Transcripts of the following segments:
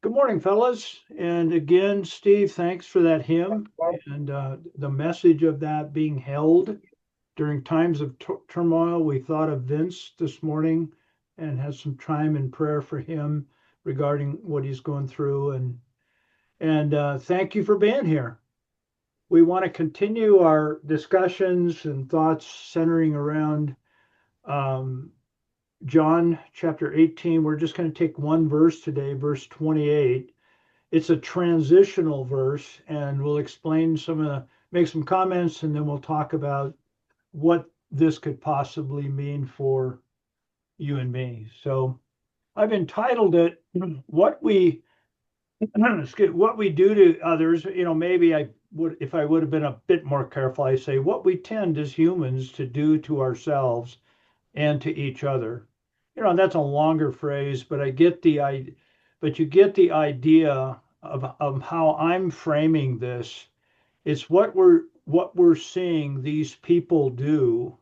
Good morning, fellas. And again, Steve, thanks for that hymn and the message of that being held during times of turmoil. We thought of Vince this morning and had some time in prayer for him regarding what he's going through. And thank you for being here. We want to continue our discussions and thoughts centering around um, John chapter 18. We're just going to take one verse today, verse 28. It's a transitional verse, and we'll explain make some comments, and then we'll talk about what this could possibly mean for you and me. So I've entitled it "What We What We Do to Others." Maybe I would, if I would have been a bit more careful, I say what we tend as humans to do to ourselves and to each other. That's a longer phrase, but you get the idea of how I'm framing this. It's what we're seeing these people do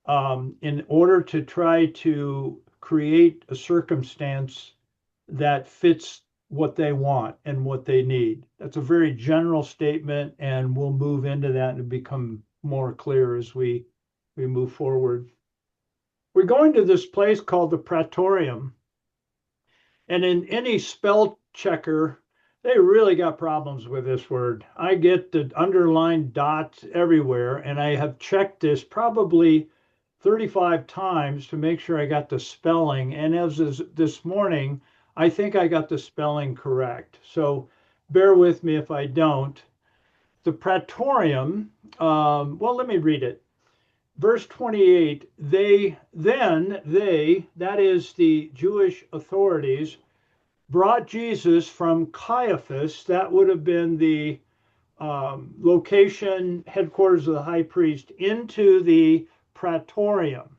in order to try to create a circumstance that fits what they want and what they need. That's a very general statement, and we'll move into that and become more clear as we move forward. We're going to this place called the Praetorium, and in any spell checker, they really got problems with this word. I get the underlined dots everywhere, and I have checked this probably 35 times to make sure I got the spelling. And as this morning, I think I got the spelling correct. So bear with me if I don't. The Praetorium, well, let me read it. Verse 28, that is the Jewish authorities, brought Jesus from Caiaphas, that would have been the location, headquarters of the high priest, into the Praetorium.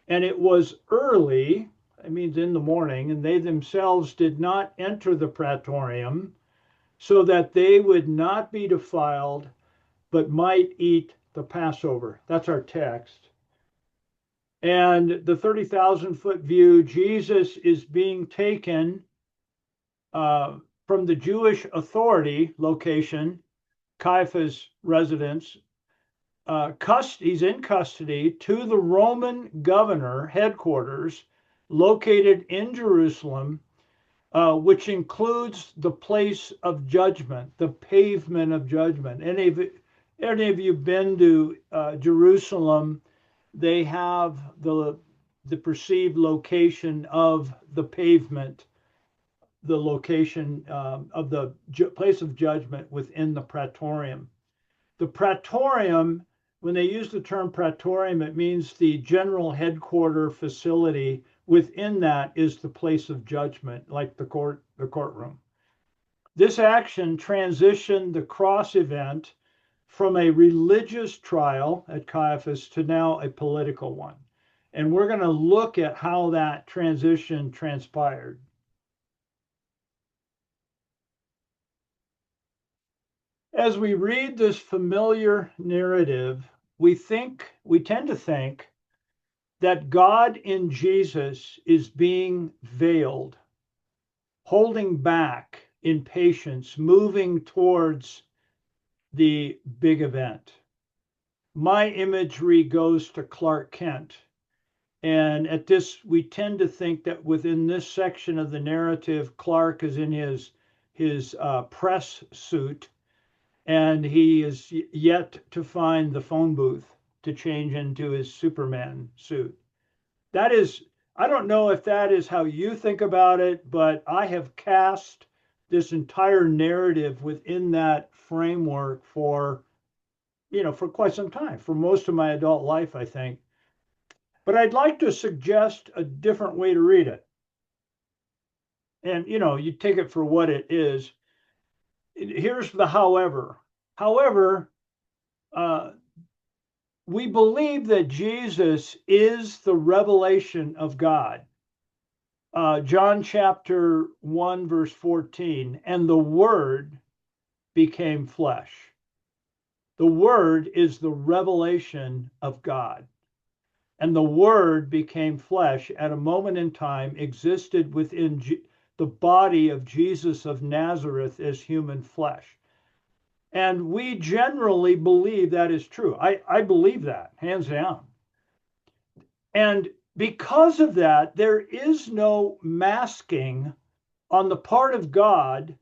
And it was early, it means in the morning, and they themselves did not enter the Praetorium so that they would not be defiled, but might eat the Passover. That's our text. And the 30,000-foot view, Jesus is being taken from the Jewish authority location, Caiaphas' residence. He's in custody to the Roman governor headquarters located in Jerusalem, which includes the place of judgment, the pavement of judgment. Any of you been to Jerusalem? They have the perceived location of the pavement, the location of the place of judgment within the Praetorium. The Praetorium, when they use the term Praetorium, it means the general headquarter facility. Within that is the place of judgment, like the courtroom. This action transitioned the cross event from a religious trial at Caiaphas to now a political one. And we're going to look at how that transition transpired. As we read this familiar narrative, we tend to think that God in Jesus is being veiled, holding back in patience, moving towards the big event. My imagery goes to Clark Kent. And at this, we tend to think that within this section of the narrative, Clark is in his press suit, and he is yet to find the phone booth to change into his Superman suit. That is, I don't know if that is how you think about it, but I have cast this entire narrative within that framework for quite some time, for most of my adult life, I think. But I'd like to suggest a different way to read it. And, you take it for what it is. Here's the however. However, we believe that Jesus is the revelation of God. John chapter 1, verse 14, and the Word became flesh. The Word is the revelation of God. And the Word became flesh at a moment in time, existed within the the body of Jesus of Nazareth as human flesh. And we generally believe that is true. I believe that, hands down. And because of that, there is no masking on the part of God.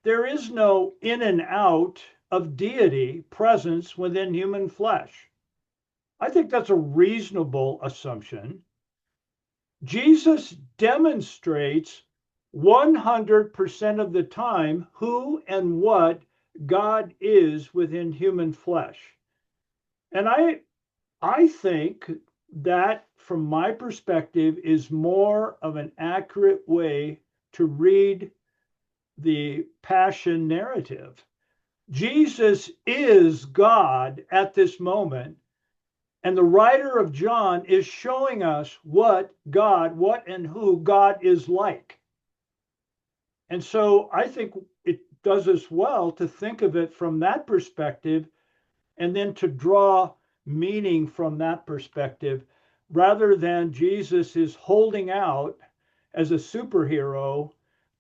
There is no in and out of deity presence within human flesh. I think that's a reasonable assumption. Jesus demonstrates 100% of the time who and what God is within human flesh. And I think that, from my perspective, is more of an accurate way to read the Passion narrative. Jesus is God at this moment, and the writer of John is showing us what and who God is like. And so I think it does us well to think of it from that perspective, and then to draw meaning from that perspective, rather than Jesus is holding out as a superhero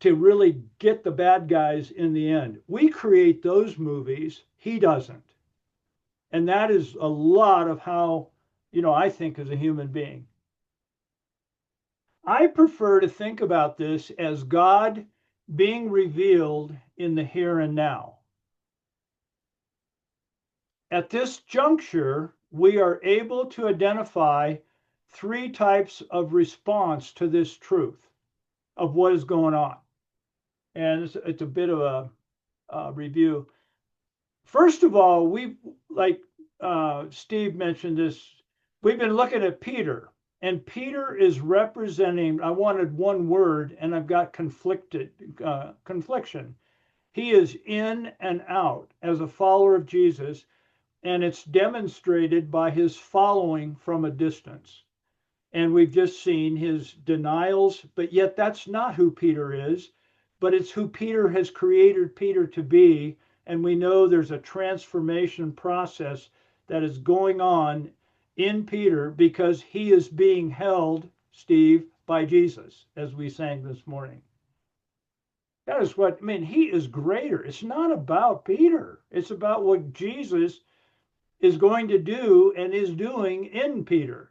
to really get the bad guys in the end. We create those movies, he doesn't. And that is a lot of how, I think as a human being. I prefer to think about this as God being revealed in the here and now. At this juncture, we are able to identify three types of response to this truth of what is going on. And it's a bit of a review. First of all, like Steve mentioned this, we've been looking at Peter, and Peter is representing, I wanted one word, and I've got confliction. He is in and out as a follower of Jesus, and it's demonstrated by his following from a distance. And we've just seen his denials, but yet that's not who Peter is, but it's who Peter has created Peter to be. And we know there's a transformation process that is going on in Peter because he is being held, Steve, by Jesus, as we sang this morning. That is what, he is greater. It's not about Peter. It's about what Jesus is going to do and is doing in Peter.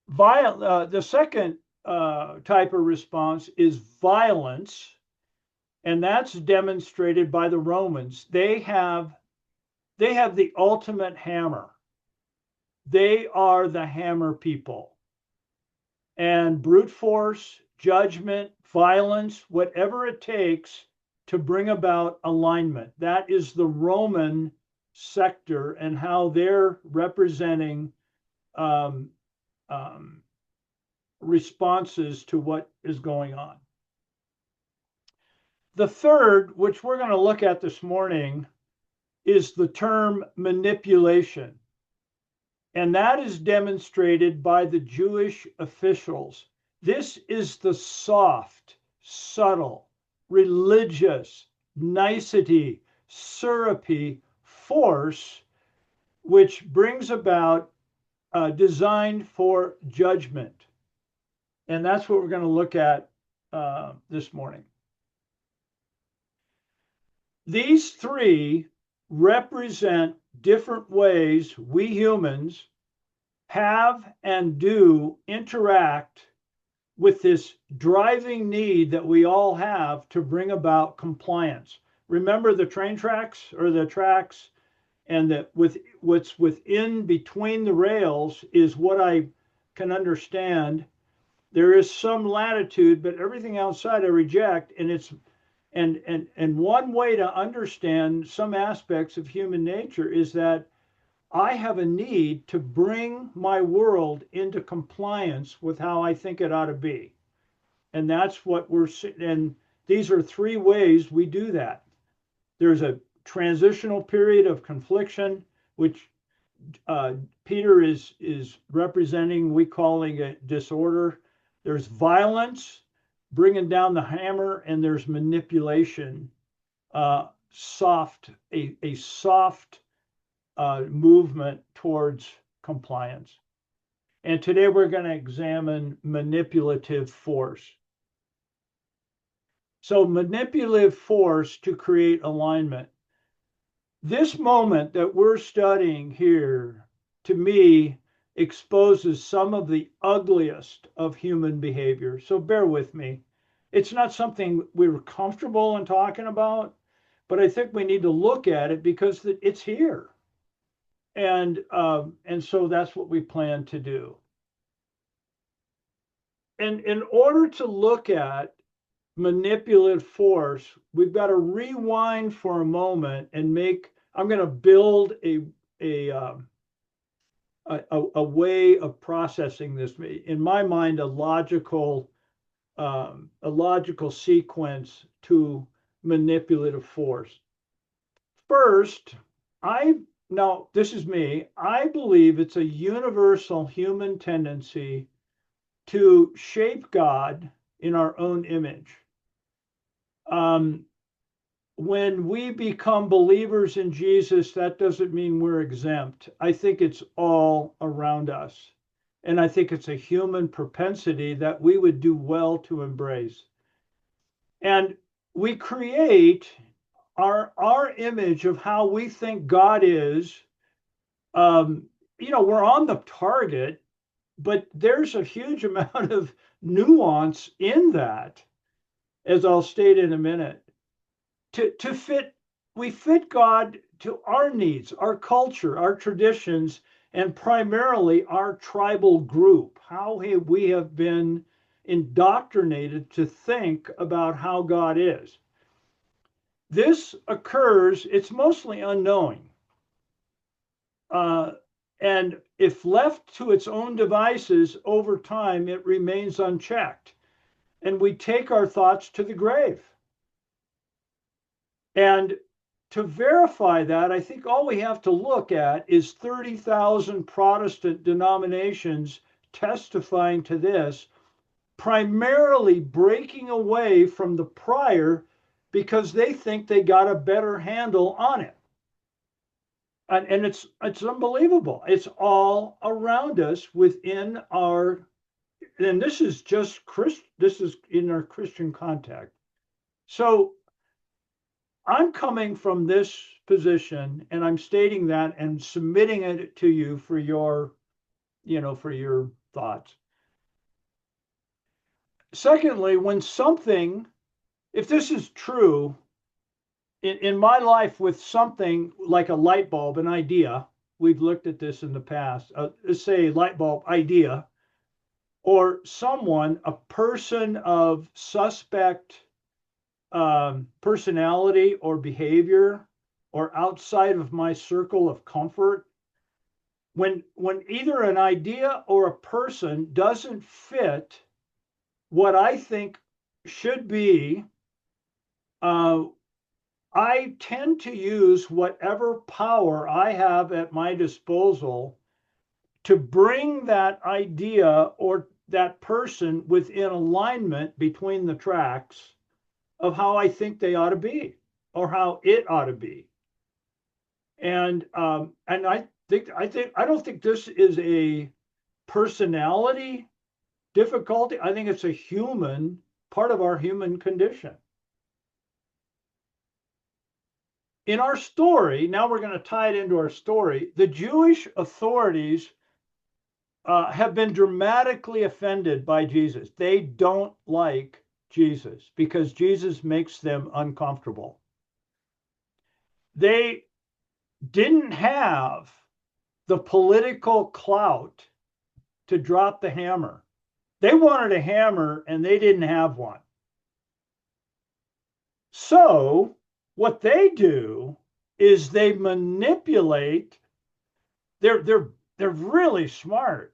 The second type of response is violence. And that's demonstrated by the Romans. They have the ultimate hammer. They are the hammer people. And brute force, judgment, violence, whatever it takes to bring about alignment. That is the Roman sector and how they're representing responses to what is going on. The third, which we're going to look at this morning, is the term manipulation. And that is demonstrated by the Jewish officials. This is the soft, subtle, religious, nicety, syrupy force which brings about designed for judgment. And that's what we're going to look at this morning. These three represent different ways we humans have and do interact with this driving need that we all have to bring about compliance. Remember the train tracks or the tracks, and what's within between the rails is what I can understand. There is some latitude, but everything outside I reject, and it's and one way to understand some aspects of human nature is that I have a need to bring my world into compliance with how I think it ought to be. And that's what and these are three ways we do that. There's a transitional period of confliction, which Peter is representing, we calling it disorder. There's violence, bringing down the hammer, and there's manipulation, soft movement towards compliance. And today we're going to examine manipulative force. So manipulative force to create alignment. This moment that we're studying here, to me, exposes some of the ugliest of human behavior. So bear with me. It's not something we were comfortable in talking about, but I think we need to look at it because it's here. And so that's what we plan to do. And in order to look at manipulative force, we've got to rewind for a moment and I'm going to build a, a way of processing this. In my mind, a logical sequence to manipulative force. First, now this is me. I believe it's a universal human tendency to shape God in our own image. When we become believers in Jesus, that doesn't mean we're exempt. I think it's all around us. And I think it's a human propensity that we would do well to embrace. And we create our image of how we think God is. We're on the target, but there's a huge amount of nuance in that, as I'll state in a minute. We fit God to our needs, our culture, our traditions, and primarily our tribal group, how we have been indoctrinated to think about how God is. This occurs, it's mostly unknowing. And if left to its own devices over time, it remains unchecked. And we take our thoughts to the grave. And to verify that, I think all we have to look at is 30,000 Protestant denominations testifying to this, primarily breaking away from the prior because they think they got a better handle on it. And it's unbelievable. It's all around us within and this is just this is in our Christian context. So I'm coming from this position and I'm stating that and submitting it to you for your thoughts. Secondly, if this is true in my life with something like a light bulb, an idea, we've looked at this in the past, let's say light bulb idea, or a person of suspect personality or behavior, or outside of my circle of comfort, when either an idea or a person doesn't fit what I think should be, I tend to use whatever power I have at my disposal to bring that idea or that person within alignment between the tracks of how I think they ought to be or how it ought to be. And I don't think this is a personality difficulty. I think it's a part of our human condition. In our story, now we're going to tie it into our story, the Jewish authorities have been dramatically offended by Jesus. They don't like Jesus because Jesus makes them uncomfortable. They didn't have the political clout to drop the hammer. They wanted a hammer and they didn't have one. So what they do is they manipulate. They're really smart.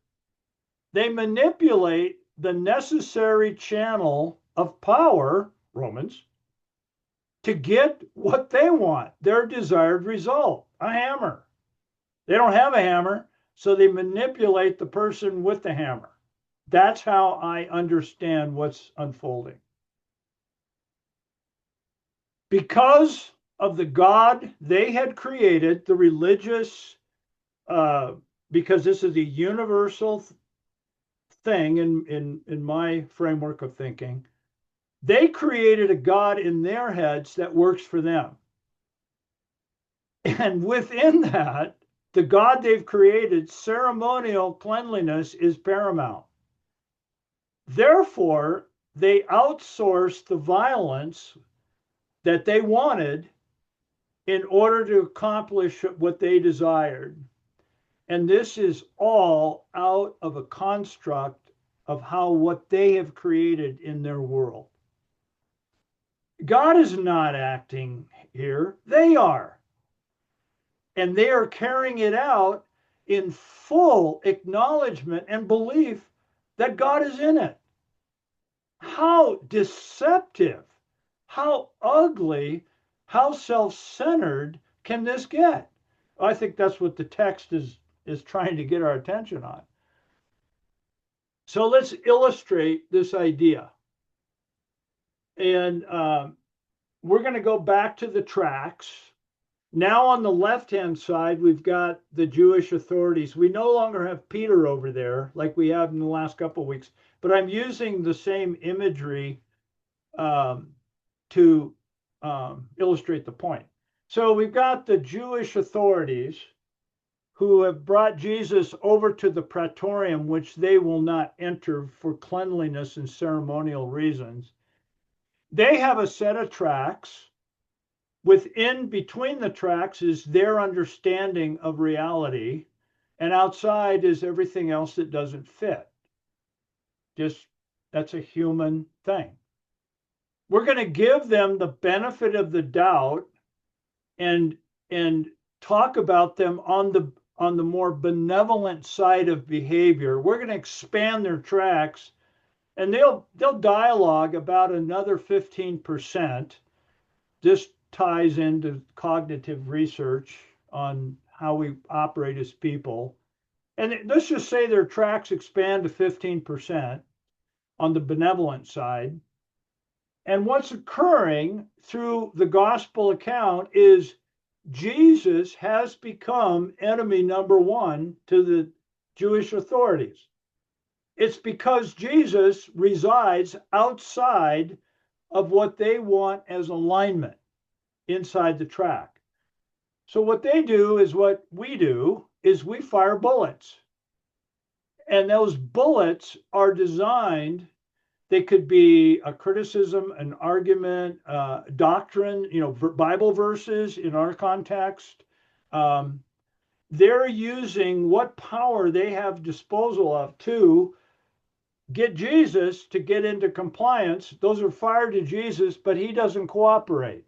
They manipulate the necessary channel of power, Romans, to get what they want, their desired result, a hammer. They don't have a hammer, so they manipulate the person with the hammer. That's how I understand what's unfolding. Because of the God they had created, the religious, because this is a universal thing in my framework of thinking, They created a God in their heads that works for them. And within that, the God they've created, ceremonial cleanliness is paramount. Therefore, they outsourced the violence that they wanted in order to accomplish what they desired. And this is all out of a construct of how what they have created in their world. God is not acting here, they are. And they are carrying it out in full acknowledgement and belief that God is in it. How deceptive, how ugly, how self-centered can this get? I think that's what the text is trying to get our attention on. So let's illustrate this idea. And we're going to go back to the tracks. Now on the left-hand side, we've got the Jewish authorities. We no longer have Peter over there like we have in the last couple of weeks, but I'm using the same imagery to illustrate the point. So we've got the Jewish authorities who have brought Jesus over to the Praetorium, which they will not enter for cleanliness and ceremonial reasons. They have a set of tracts. Within, between the tracks is their understanding of reality, and outside is everything else that doesn't fit. Just, that's a human thing. We're going to give them the benefit of the doubt and talk about them on the more benevolent side of behavior. We're going to expand their tracks, and they'll dialogue about another 15%. This ties into cognitive research on how we operate as people. And let's just say their tracks expand to 15% on the benevolent side. And what's occurring through the gospel account is Jesus has become enemy number one to the Jewish authorities. It's because Jesus resides outside of what they want as alignment inside the track. So what they do is what we do is we fire bullets. And those bullets are designed, they could be a criticism, an argument, doctrine, Bible verses in our context. They're using what power they have disposal of to get Jesus to get into compliance. Those are fired to Jesus, but he doesn't cooperate.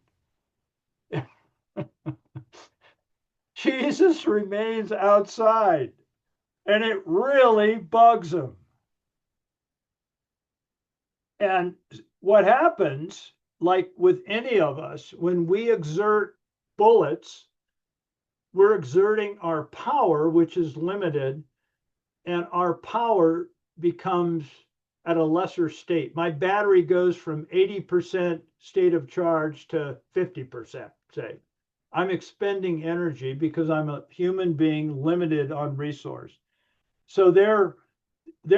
Jesus remains outside, and it really bugs him. And what happens, like with any of us, when we exert bullets, we're exerting our power, which is limited, and our power becomes at a lesser state. My battery goes from 80% state of charge to 50%, say. I'm expending energy because I'm a human being limited on resource. So their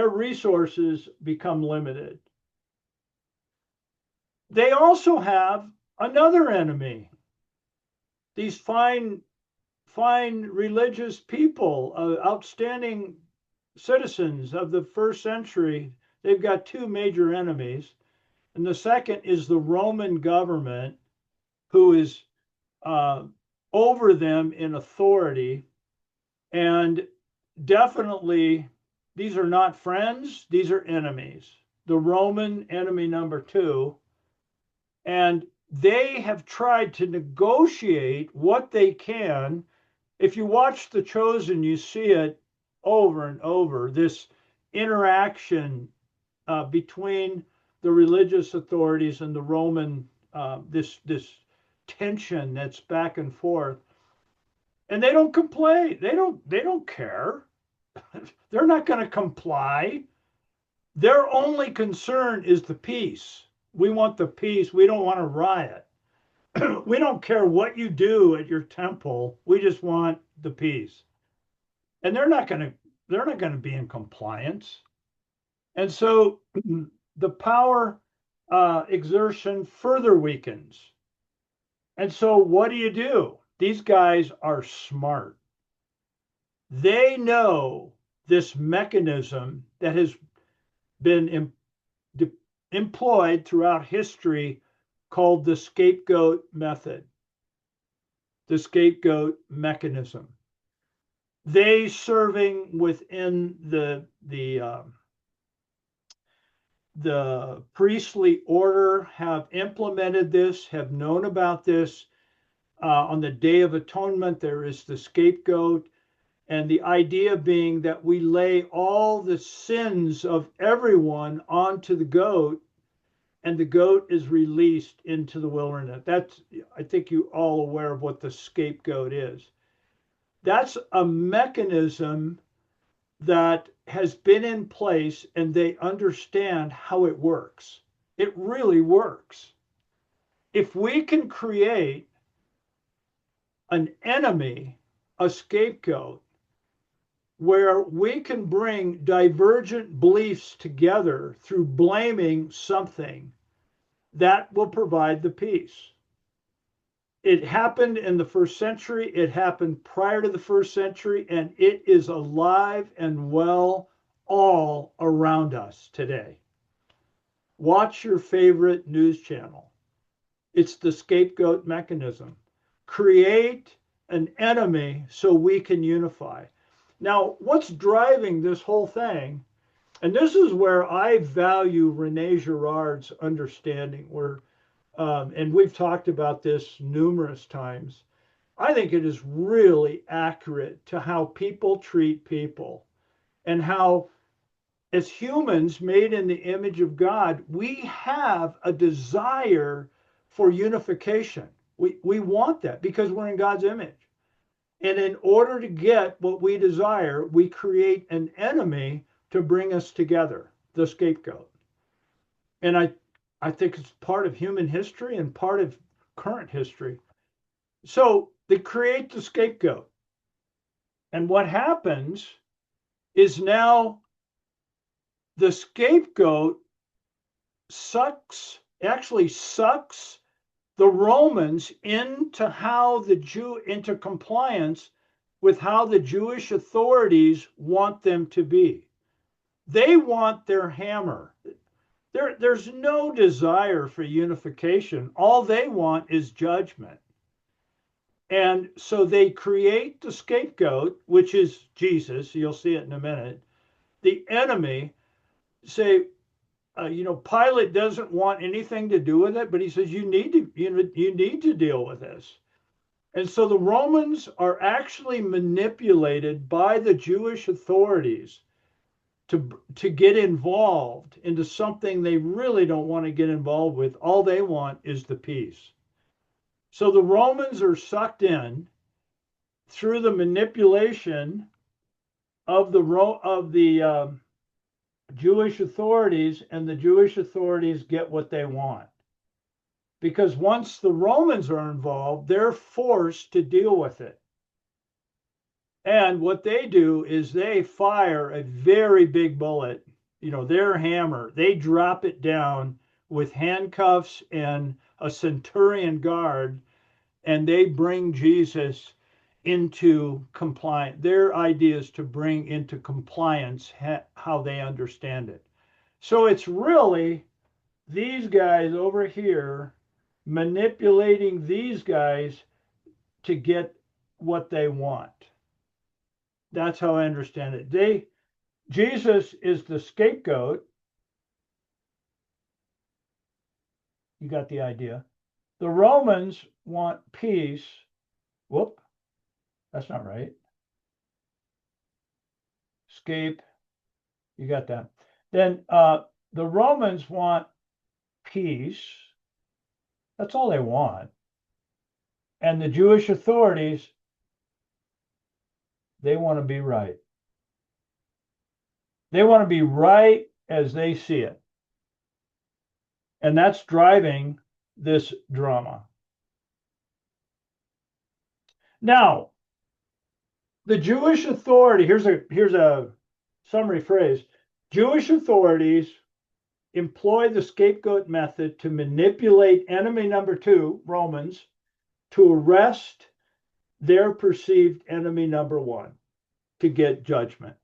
resources become limited. They also have another enemy. These fine religious people, outstanding citizens of the first century, they've got two major enemies. And the second is the Roman government, who is over them in authority. And definitely, these are not friends, these are enemies. The Roman enemy number two. And they have tried to negotiate what they can. If you watch The Chosen, you see it over and over, this interaction between the religious authorities and the Roman, this tension that's back and forth. And they don't complain. They don't care. They're not going to comply. Their only concern is the peace. We want the peace. We don't want to riot. We don't care what you do at your temple. We just want the peace. And they're not going to be in compliance. And so the power exertion further weakens. And so what do? These guys are smart. They know this mechanism that has been employed throughout history called the scapegoat method, the scapegoat mechanism. They serving within the priestly order have implemented this, have known about this. On the Day of Atonement, there is the scapegoat, and the idea being that we lay all the sins of everyone onto the goat, and the goat is released into the wilderness. That's, I think you all aware of what the scapegoat is. That's a mechanism that has been in place, and they understand how it works. It really works. If we can create an enemy, a scapegoat, where we can bring divergent beliefs together through blaming something, that will provide the peace. It happened in the first century, it happened prior to the first century, and it is alive and well all around us today. Watch your favorite news channel. It's the scapegoat mechanism. Create an enemy so we can unify. Now, what's driving this whole thing, and this is where I value Rene Girard's understanding, where and we've talked about this numerous times. I think it is really accurate to how people treat people, and how, as humans made in the image of God, we have a desire for unification. We want that because we're in God's image. And in order to get what we desire, we create an enemy to bring us together, the scapegoat. And I think it's part of human history and part of current history. So they create the scapegoat. And what happens is now the scapegoat actually sucks the Romans into into compliance with how the Jewish authorities want them to be. They want their hammer. There's no desire for unification. All they want is judgment. And so they create the scapegoat, which is Jesus. You'll see it in a minute. The enemy, say, Pilate doesn't want anything to do with it, but he says you need to deal with this. And so the Romans are actually manipulated by the Jewish authorities to get involved into something they really don't want to get involved with. All they want is the peace. So the Romans are sucked in through the manipulation of the Jewish authorities, and the Jewish authorities get what they want. Because once the Romans are involved, they're forced to deal with it. And what they do is they fire a very big bullet, their hammer. They drop it down with handcuffs and a centurion guard, and they bring Jesus into compliance. Their idea is to bring into compliance how they understand it. So it's really these guys over here manipulating these guys to get what they want. That's how I understand it. Jesus is the scapegoat. You got the idea. The Romans want peace. Whoop, that's not right. Escape. You got that. Then the Romans want peace. That's all they want. And the Jewish authorities, they want to be right. They want to be right as they see it. And that's driving this drama. Now, the Jewish authority, here's a summary phrase. Jewish authorities employ the scapegoat method to manipulate enemy number two, Romans, to arrest their perceived enemy number one, to get judgment.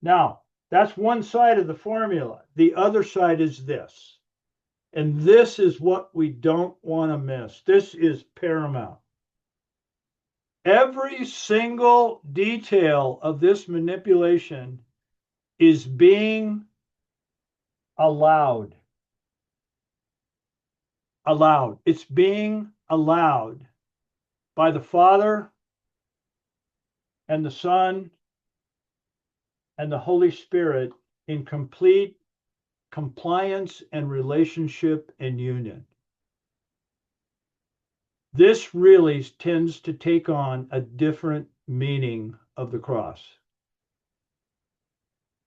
Now, that's one side of the formula. The other side is this. And this is what we don't want to miss. This is paramount. Every single detail of this manipulation is being allowed. It's being allowed by the Father and the Son and the Holy Spirit in complete compliance and relationship and union. This really tends to take on a different meaning of the cross.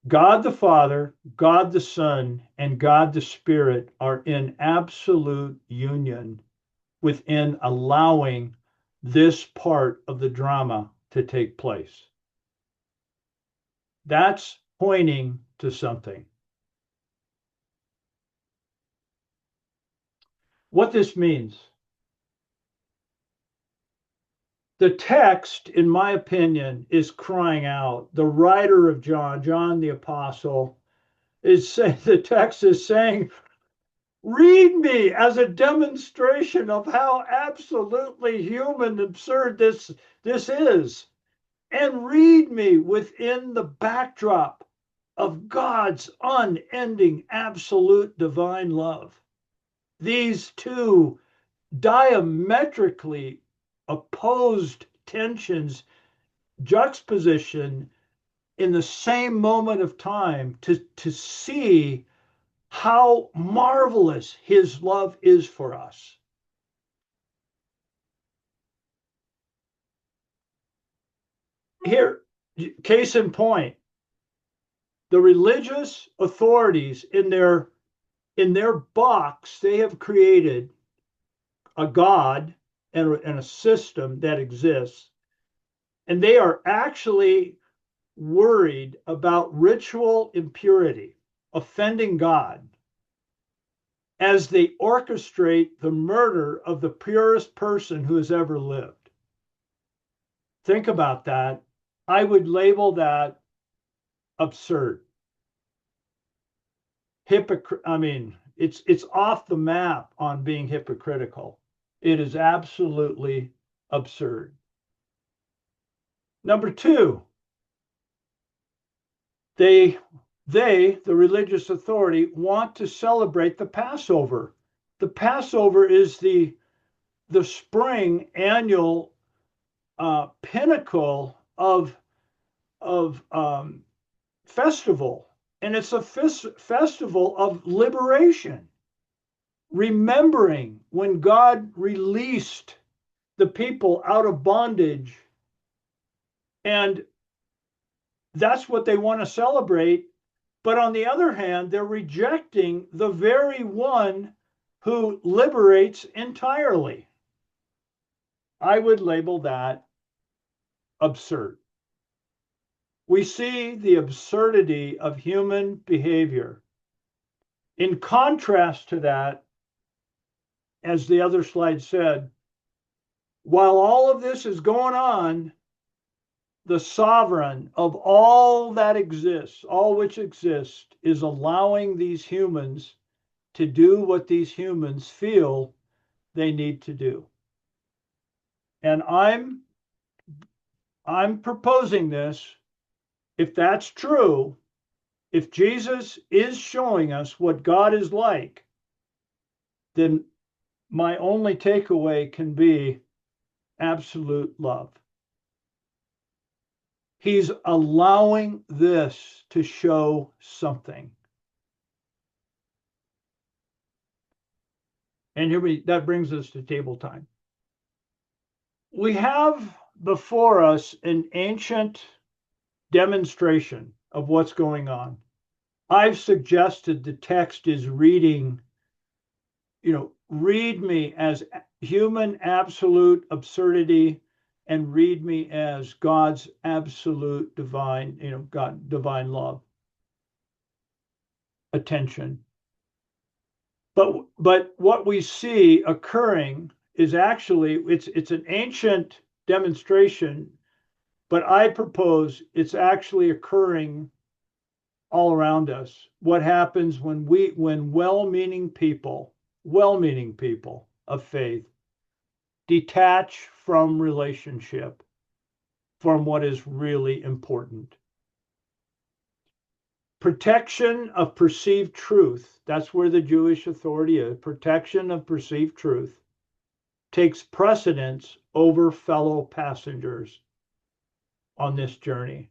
God the Father, God the Son, and God the Spirit are in absolute union within allowing this part of the drama to take place. That's pointing to something. What this means. The text, in my opinion, is crying out. The writer of John the Apostle, is saying, the text is saying, read me as a demonstration of how absolutely human absurd this is. And read me within the backdrop of God's unending, absolute divine love. These two diametrically opposed tensions juxtaposition in the same moment of time to see how marvelous his love is for us. Here, case in point, the religious authorities in their box, they have created a God and a system that exists, and they are actually worried about ritual impurity, offending God, as they orchestrate the murder of the purest person who has ever lived. Think about that. I would label that absurd. It's off the map on being hypocritical. It is absolutely absurd. Number two, the religious authority, want to celebrate the Passover. The Passover is the spring annual pinnacle of festival, and it's a festival of liberation, remembering when God released the people out of bondage, and that's what they want to celebrate. But on the other hand, they're rejecting the very one who liberates entirely. I would label that absurd. We see the absurdity of human behavior. In contrast to that, as the other slide said, while all of this is going on, the sovereign of all that exists, all which exists, is allowing these humans to do what these humans feel they need to do. And I'm proposing this. If that's true, if Jesus is showing us what God is like, then my only takeaway can be absolute love. He's allowing this to show something. And that brings us to table time. We have before us an ancient demonstration of what's going on. I've suggested the text is read me as human absolute absurdity and read me as God's absolute divine, divine love. attention. But what we see occurring is actually it's an ancient demonstration, but I propose it's actually occurring all around us. What happens when well-meaning people of faith detach from relationship, from what is really important. Protection of perceived truth, that's where the Jewish authority is. Protection of perceived truth takes precedence over fellow passengers on this journey.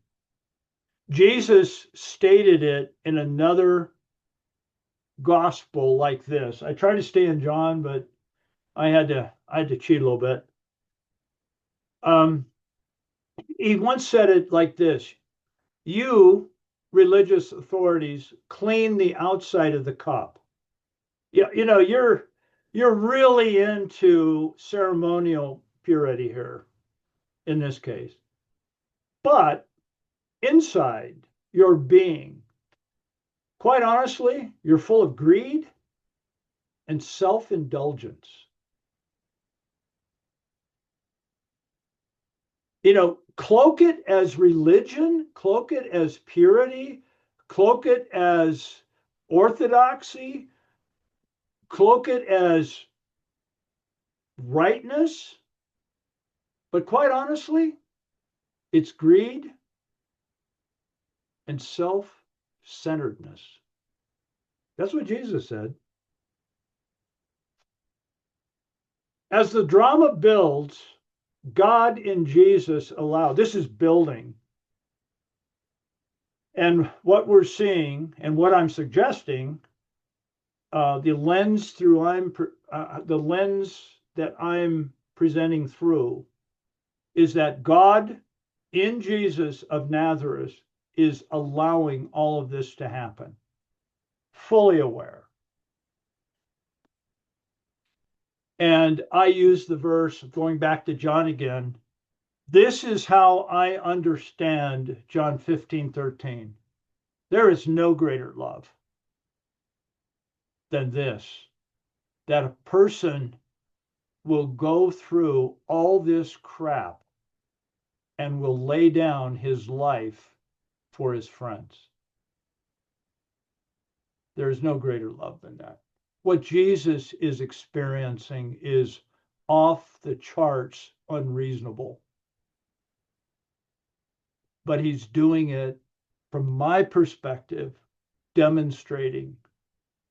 Jesus stated it in another gospel like this. I tried to stay in John, but I had to cheat a little bit. He once said it like this: "You religious authorities clean the outside of the cup. Yeah, you're really into ceremonial purity here in this case, but inside your being, quite honestly, you're full of greed and self-indulgence. Cloak it as religion, cloak it as purity, cloak it as orthodoxy, cloak it as rightness, but quite honestly, it's greed and self-centeredness." That's what Jesus said. As the drama builds, God in Jesus allowed, this is building. And what we're seeing and what I'm suggesting, the lens that I'm presenting through is that God in Jesus of Nazareth is allowing all of this to happen, fully aware. And I use the verse, going back to John again, this is how I understand John 15:13. There is no greater love than this, that a person will go through all this crap and will lay down his life for his friends. There is no greater love than that. What Jesus is experiencing is off the charts unreasonable. But he's doing it, from my perspective, demonstrating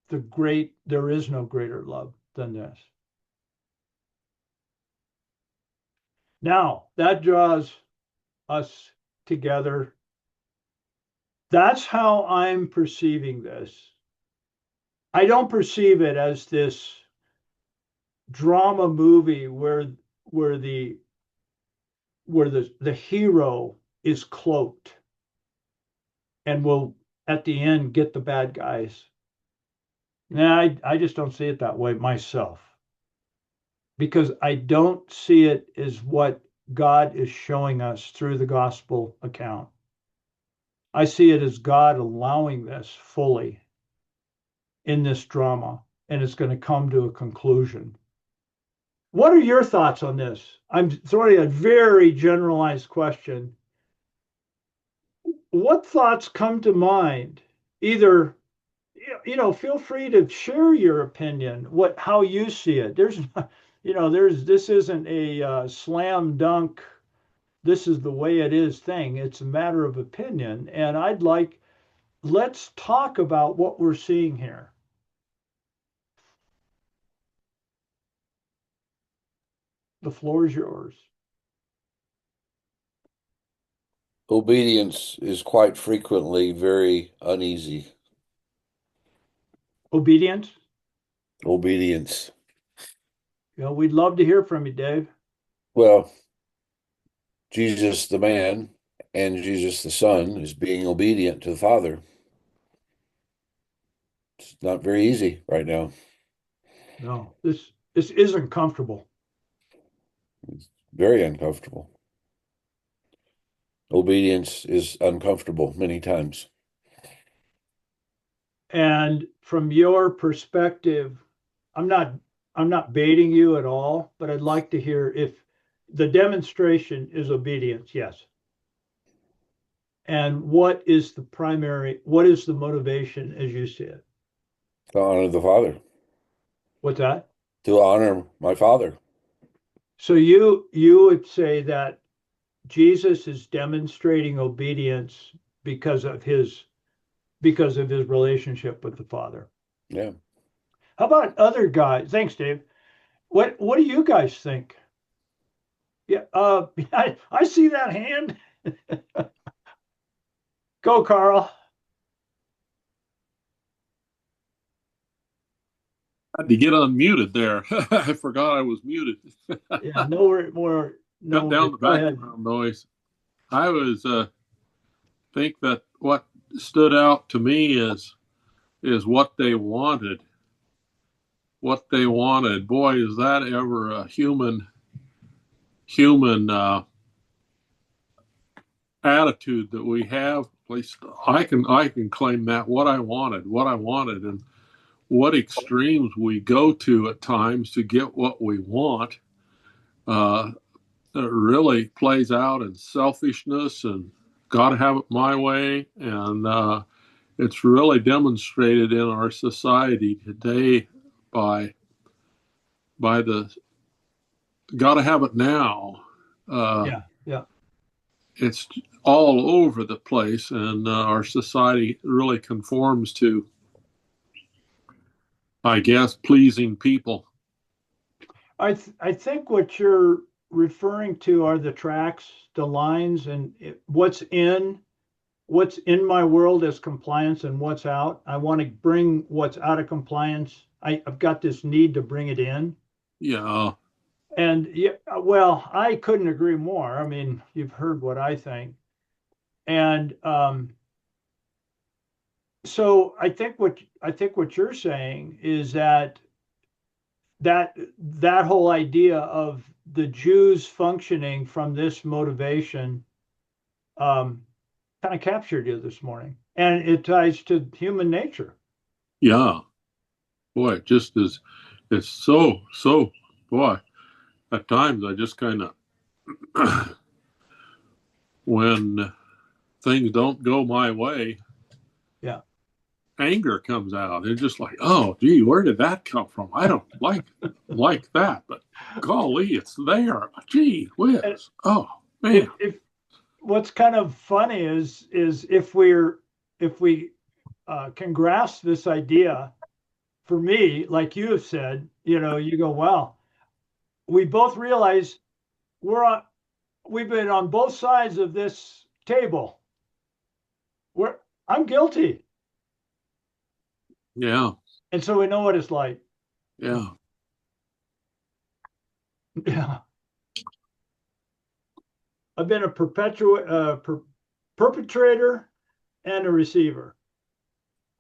there is no greater love than this. Now, that draws us together. That's how I'm perceiving this. I don't perceive it as this drama movie where the hero is cloaked and will at the end get the bad guys. Nah, I just don't see it that way myself, because I don't see it as what God is showing us through the gospel account. I see it as God allowing this fully in this drama, and it's going to come to a conclusion. What are your thoughts on this? I'm throwing a very generalized question. What thoughts come to mind? Either, feel free to share your opinion, how you see it. This isn't a slam dunk, this is the way it is thing. It's a matter of opinion. And let's talk about what we're seeing here. The floor is yours. Obedience is quite frequently very uneasy. Obedience? Obedience. We'd love to hear from you, Dave. Well, Jesus the man and Jesus the Son is being obedient to the Father. It's not very easy right now. No, this isn't comfortable. It's very uncomfortable. Obedience is uncomfortable many times. And from your perspective, I'm not I'm not baiting you at all, but I'd like to hear if the demonstration is obedience, yes. And what is what is the motivation as you see it? To honor the Father, What's that? to honor my Father. So you would say that Jesus is demonstrating obedience because of his relationship with the Father. Yeah. How about other guys? Thanks, Dave. What do you guys think? Yeah, I see that hand. Go, Carl. Had to get unmuted there. I forgot I was muted. Yeah, no Cut down worries. the Go ahead. background noise. I was think that what stood out to me is what they wanted. What they wanted. Boy, is that ever a human attitude that we have. At least I can claim that what I wanted, and what extremes we go to at times to get what we want. Uh, it really plays out in selfishness and got to have it my way. And it's really demonstrated in our society today by the got to have it now. Uh, Yeah, yeah. it's all over the place, and our society really conforms to, I guess, pleasing people. I think what you're referring to are the tracks, the lines, and what's in my world as compliance and what's out. I want to bring what's out of compliance. I've got this need to bring it in. Yeah, And yeah, well, I couldn't agree more. I mean, you've heard what I think. And so I think what you're saying is that whole idea of the Jews functioning from this motivation um, kind of captured you this morning, and it ties to human nature. yeah. Boy, it just is. It's so. Boy, at times I just kind of when things don't go my way, Yeah, anger comes out. It's just like, oh, gee, where did that come from? I don't like that, but golly, it's there. Gee and whiz. Oh man. if what's kind of funny is if we can grasp this idea, for me, like you have said, you go, well, we both realize we're on we've been on both sides of this table. We're I'm guilty. Yeah, And so we know what it's like. yeah. Yeah. I've been a perpetrator and a receiver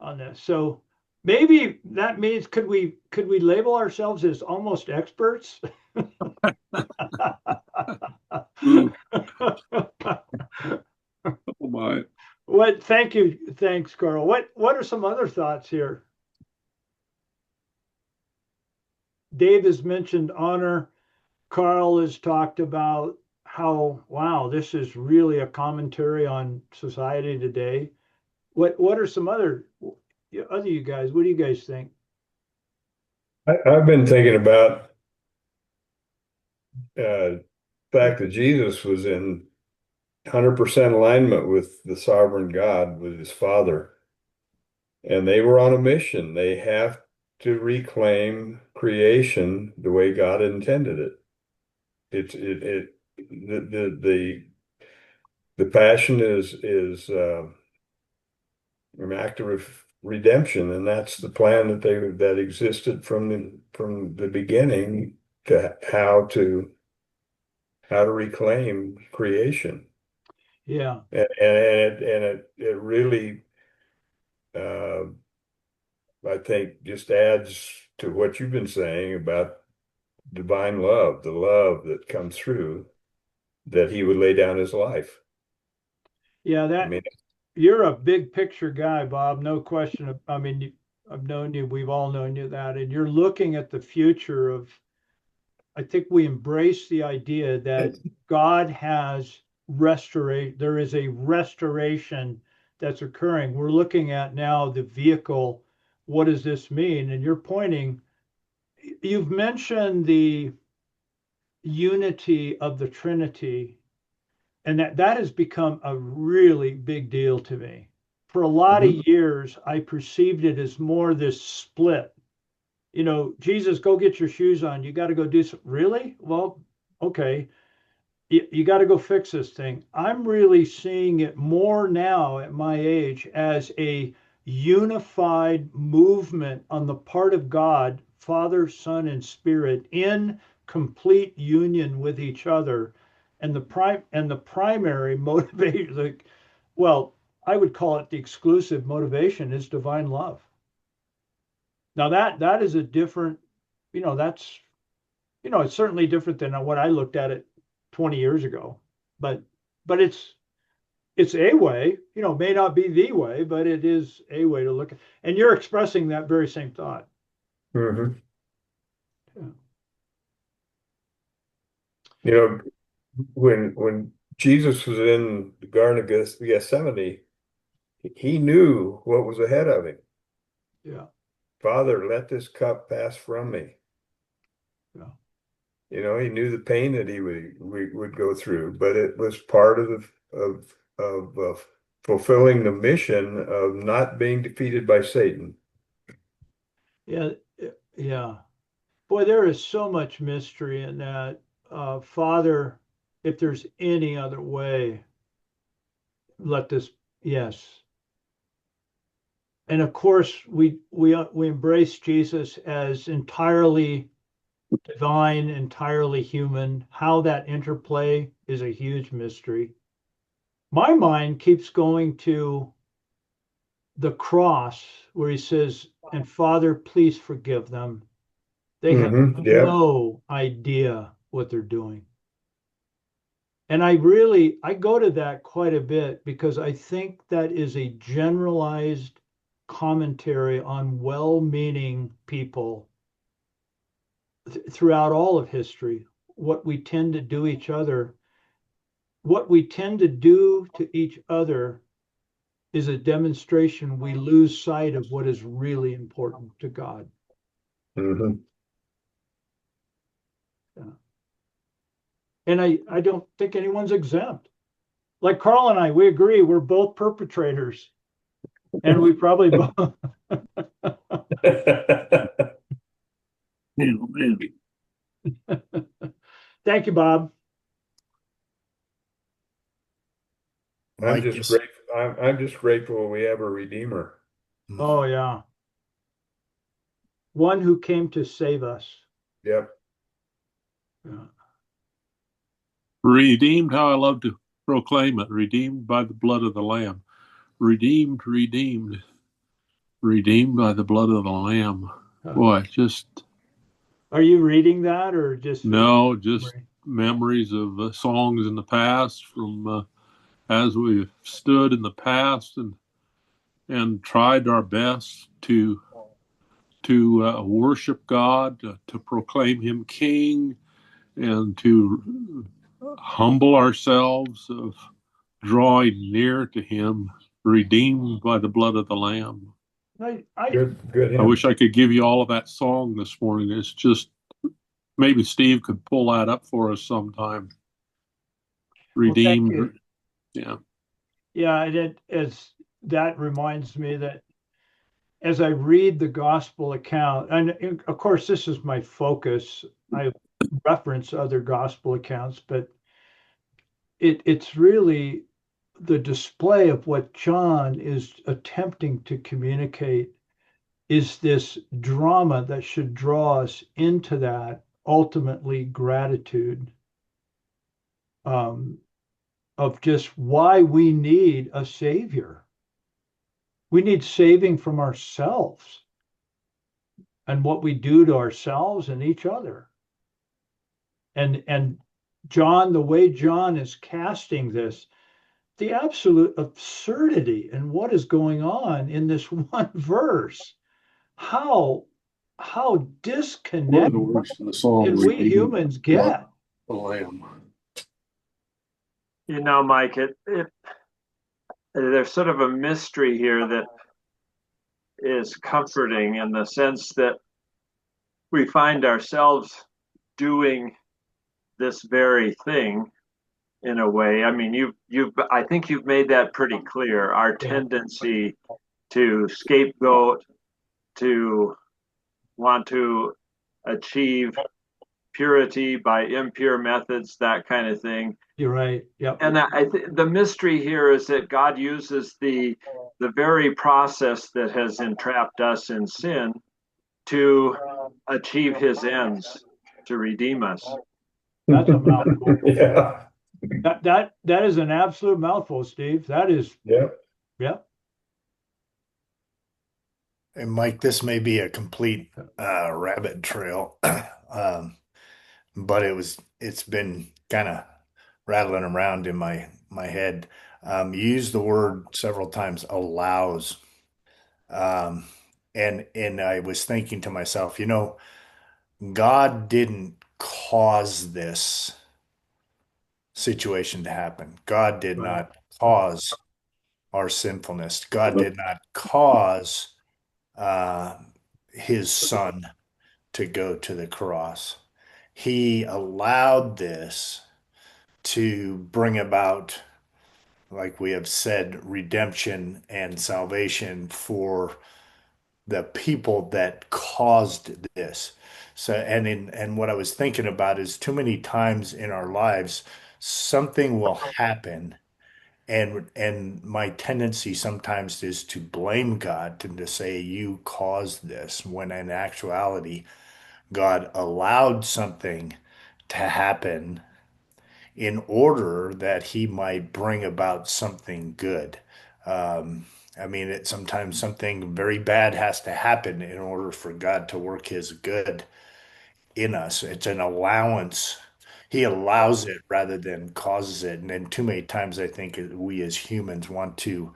on this. So maybe that means could we label ourselves as almost experts? Ooh, oh my. What thank you. Thanks, Carl. What are some other thoughts here? Dave has mentioned honor. Carl has talked about how, wow, this is really a commentary on society today. What are some other you guys? What do you guys think? I've been thinking about the fact that Jesus was in 100% alignment with the sovereign God, with his Father, and they were on a mission. They have to reclaim creation the way God intended it. It's the passion is an act of redemption, and that's the plan that existed from the beginning to how to reclaim creation. Yeah. And it really, uh, I think, just adds to what you've been saying about divine love, the love that comes through, that he would lay down his life. Yeah, I mean, you're a big picture guy, Bob, no question. I mean, I've known you, we've all known you that, and you're looking at the future of, I think we embrace the idea that God has there is a restoration that's occurring. We're looking at now the vehicle. What does this mean? And you've mentioned the unity of the Trinity, and that has become a really big deal to me. For a lot of years, I perceived it as more this split. Jesus, go get your shoes on. You got to go do something. Really? Well, okay. You got to go fix this thing. I'm really seeing it more now at my age as a unified movement on the part of God, Father, Son, and Spirit in complete union with each other. And the primary motivation, well, I would call it the exclusive motivation, is divine love. Now that is a different, that's, it's certainly different than what I looked at it 20 years ago, but it's a way, may not be the way, but it is a way to look at, and you're expressing that very same thought. Mm-hmm. Yeah. You know, when Jesus was in the Garden of Gethsemane, he knew what was ahead of him. Yeah. Father, let this cup pass from me. Yeah. He knew the pain that he would go through, but it was part of fulfilling the mission of not being defeated by Satan. Yeah. Yeah. Boy, there is so much mystery in that. Father, if there's any other way, let this, yes. And of course, we embrace Jesus as entirely divine, entirely human. How that interplay is a huge mystery. My mind keeps going to the cross where he says, "And Father, please forgive them. They have Yep. no idea what they're doing." And I go to that quite a bit because I think that is a generalized commentary on well-meaning people throughout all of history. What we tend to do to each other is a demonstration we lose sight of what is really important to God. Mm-hmm. Yeah. And I don't think anyone's exempt. Like Carl and I, we agree we're both perpetrators, and we probably both. Man. Thank you, Bob. I'm just grateful. I'm just grateful we have a Redeemer. Oh yeah, one who came to save us. Yep. Yeah. Redeemed, how I love to proclaim it. Redeemed by the blood of the Lamb. Redeemed, redeemed, redeemed by the blood of the Lamb. Boy, just. Are you reading that or just? No, just memories of songs in the past from as we've stood in the past and tried our best to worship God, to proclaim Him King, and to humble ourselves of drawing near to Him, redeemed by the blood of the Lamb. Good. I wish I could give you all of that song this morning. It's just maybe Steve could pull that up for us sometime. Redeemed, well, yeah. Yeah, that reminds me that as I read the gospel account, and of course this is my focus, I reference other gospel accounts, but it's really the display of what John is attempting to communicate is this drama that should draw us into that ultimately gratitude of just why we need a savior. We need saving from ourselves and what we do to ourselves and each other. And John, the way John is casting this, the absolute absurdity and what is going on in this one verse. How how One of disconnected the words in the psalm did we redeemed humans by get? the Lamb. Mike, there's sort of a mystery here that is comforting in the sense that we find ourselves doing this very thing in a way. I mean, I think you've made that pretty clear. Our Yeah, tendency to scapegoat, to want to achieve purity by impure methods, that kind of thing. you're right. Yep. And the mystery here is that God uses the very process that has entrapped us in sin to achieve His ends, to redeem us. That's a mouthful. Yeah. That is an absolute mouthful, Steve. That is, Yeah. yep. And Mike, this may be a complete rabbit trail, but it's been kind of rattling around in my head. You used the word several times, allows. Um, and I was thinking to myself, God didn't cause this situation to happen. God did Right. not cause our sinfulness. God did not cause uh, his son to go to the cross. He allowed this to bring about, like we have said, redemption and salvation for the people that caused this. So, and what I was thinking about is too many times in our lives, something will happen, and my tendency sometimes is to blame God and to say you caused this, when in actuality, God allowed something to happen in order that he might bring about something good. I mean, sometimes something very bad has to happen in order for God to work his good in us. It's an allowance. He allows it rather than causes it. And then too many times I think we as humans want to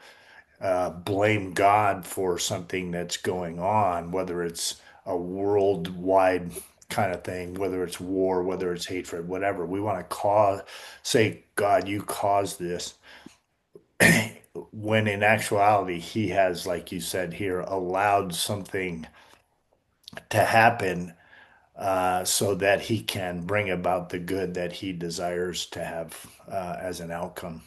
blame God for something that's going on, whether it's a worldwide kind of thing, whether it's war, whether it's hatred, whatever. We want to say, God, you caused this. When in actuality, he has, like you said here, allowed something to happen so that he can bring about the good that he desires to have as an outcome.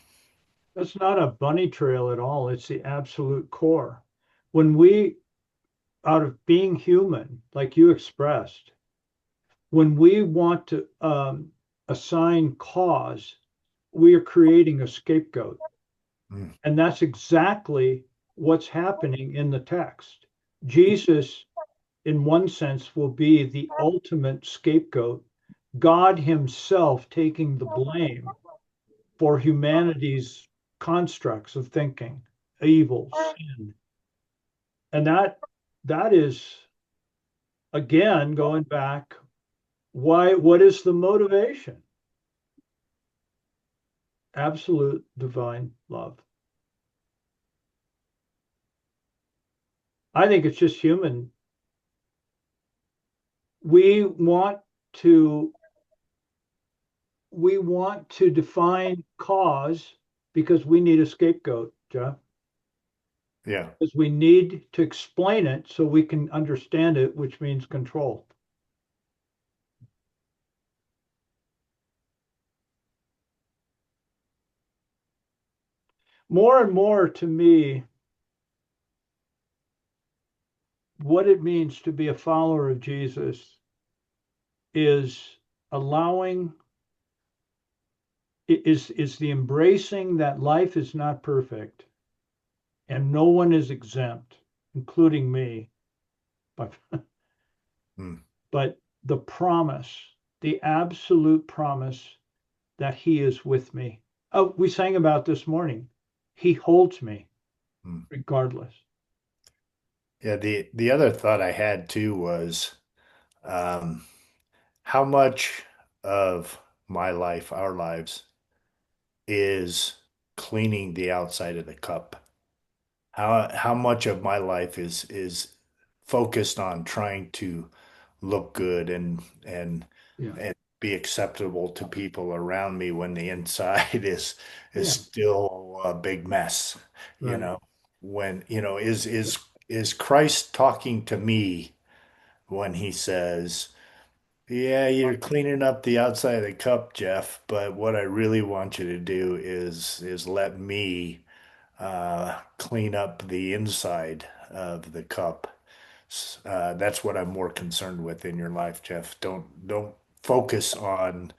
That's not a bunny trail at all. It's the absolute core. When we, out of being human, like you expressed, when we want to assign cause, we are creating a scapegoat. Mm. And that's exactly what's happening in the text. Jesus, in one sense, will be the ultimate scapegoat, God Himself taking the blame for humanity's constructs of thinking, evil, sin. And that is, again, going back, what is the motivation? Absolute divine love. I think it's just human. We want to define cause because we need a scapegoat, Jeff. Yeah. Because we need to explain it so we can understand it, which means control. More and more to me, what it means to be a follower of Jesus is allowing is the embracing that life is not perfect and no one is exempt, including me. But Mm. but the promise, the absolute promise that He is with me. Oh, we sang about this morning. He holds me Mm. regardless. Yeah, the other thought I had too was um, how much of my life, our lives, is cleaning the outside of the cup? How much of my life is focused on trying to look good Yeah. and be acceptable to people around me when the inside is Yeah. still a big mess, you Right. know? When, is Christ talking to me when he says, "Yeah, you're cleaning up the outside of the cup, Jeff, but what I really want you to do is let me clean up the inside of the cup." That's what I'm more concerned with in your life, Jeff. Don't focus on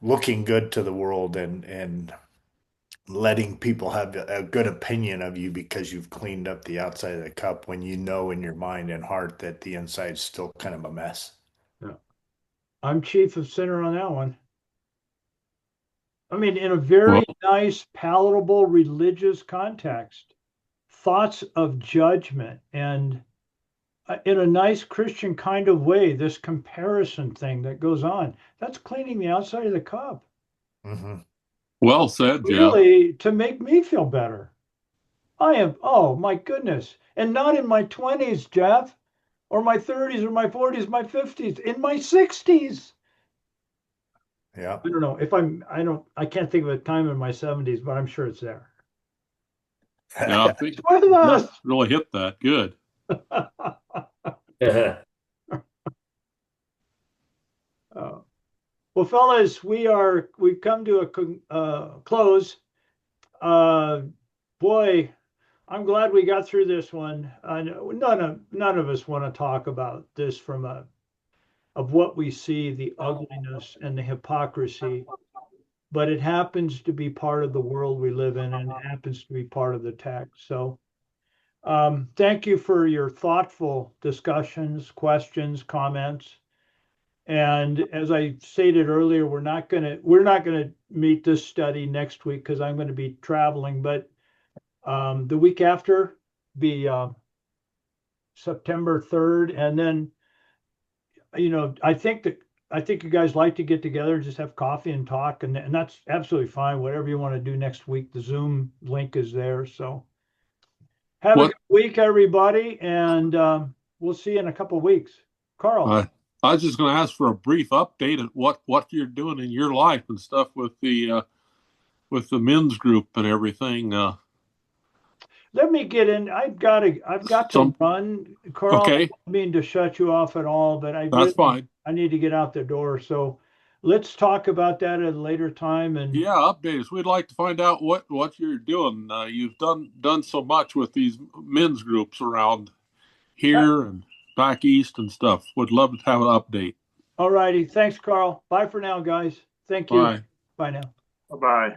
looking good to the world and letting people have a good opinion of you because you've cleaned up the outside of the cup when you know in your mind and heart that the inside's still kind of a mess. Yeah. I'm chief of center on that one. I mean, in a very Well, nice, palatable religious context, thoughts of judgment and in a nice Christian kind of way, this comparison thing that goes on, that's cleaning the outside of the cup, Hmm. well said, Jeff. really, to make me feel better. I am, oh my goodness. And not in my 20s, Jeff, or my 30s, or my 40s, my 50s, in my 60s. Yeah. I don't know if I can't think of a time in my 70s, but I'm sure it's there. Yeah, I think With us. Jeff really hit that good. Uh, well, fellas, we've come to a close. Uh, boy, I'm glad we got through this one. None of us want to talk about this from of what we see, the ugliness and the hypocrisy, but it happens to be part of the world we live in, and it happens to be part of the text. So, thank you for your thoughtful discussions, questions, comments. And as I stated earlier, we're not gonna meet this study next week because I'm going to be traveling. But the week after be September 3rd, and then I think you guys like to get together, just have coffee and talk, and that's absolutely fine. Whatever you want to do next week, the Zoom link is there. So have a What good week, everybody, and we'll see you in a couple of weeks. Carl. I was just going to ask for a brief update at what you're doing in your life and stuff with the men's group and everything. Let me get in. I've got to Some run, Carl. I Okay, don't mean to shut you off at all, but that's fine. I need to get out the door. So let's talk about that at a later time. And Yeah, update us. We'd like to find out what you're doing. You've done so much with these men's groups around here and back east and stuff. Would love to have an update. all righty. Thanks, Carl. Bye for now, guys. Thank you. Bye. Bye now. Bye-bye.